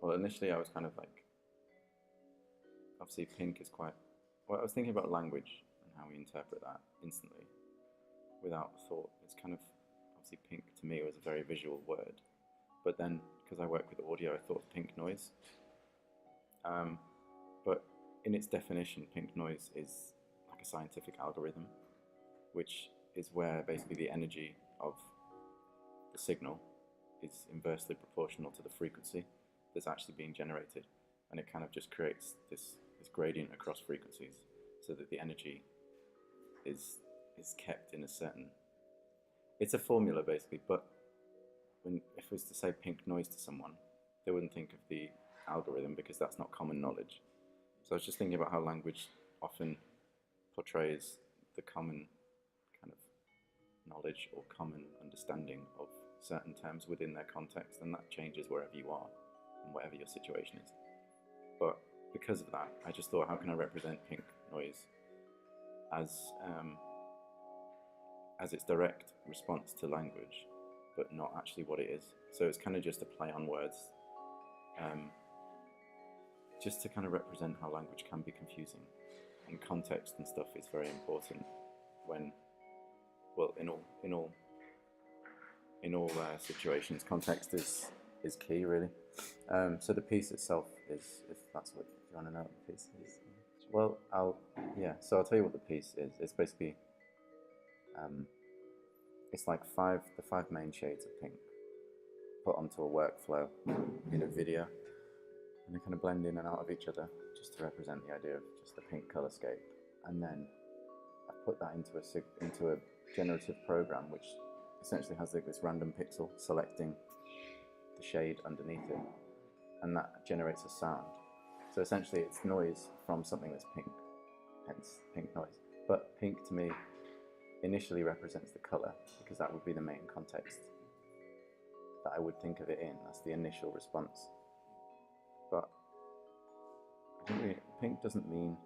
Well, initially I was kind of like, obviously pink is quite, well, I was thinking about language and how we interpret that instantly without thought. It's kind of, obviously pink to me was a very visual word, but then because I work with audio, I thought pink noise. But in its definition, pink noise is like a scientific algorithm, which is where basically the energy of the signal is inversely proportional to the frequency that's actually being generated, and it kind of just creates this gradient across frequencies, so that the energy is kept in a certain. It's a formula basically, but if it was to say pink noise to someone, they wouldn't think of the algorithm because that's not common knowledge. So I was just thinking about how language often portrays the common kind of knowledge or common understanding of certain terms within their context, and that changes wherever you are and whatever your situation is. But because of that, I just thought, how can I represent pink noise as its direct response to language, but not actually what it is. So it's kind of just a play on words, just to kind of represent how language can be confusing, and context and stuff is very important when, well, in all situations, context is key, really. So the piece itself is, if you want to know what the piece is. Well, so I'll tell you what the piece is. It's basically, it's like the five main shades of pink put onto a workflow in a video, and they kind of blend in and out of each other just to represent the idea of just the pink colour scape. And then I put that into a generative program which essentially has like this random pixel selecting the shade underneath it, and that generates a sound. So essentially it's noise from something that's pink, hence pink noise. But pink to me initially represents the colour, because that would be the main context that I would think of it in. That's the initial response. But pink doesn't mean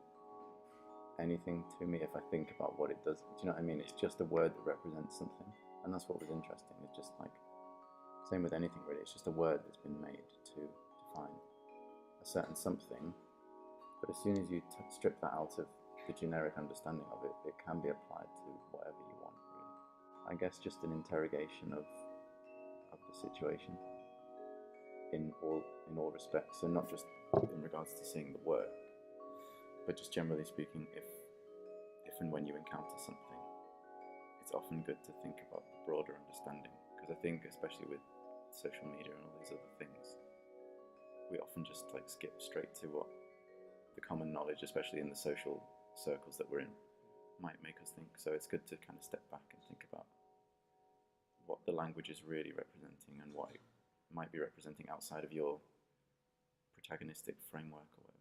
anything to me if I think about what it does. Do you know what I mean? It's just a word that represents something, and that's what was interesting. It's just like, same with anything really, it's just a word that's been made to define a certain something, but as soon as you strip that out of the generic understanding of it, it can be applied to whatever you want, really. I guess just an interrogation of the situation in all respects, so not just in regards to seeing the word, but just generally speaking, if and when you encounter something, it's often good to think about the broader understanding, because I think especially with social media and all these other things, we often just like skip straight to what the common knowledge, especially in the social circles that we're in, might make us think. So it's good to kind of step back and think about what the language is really representing and what it might be representing outside of your protagonistic framework or whatever.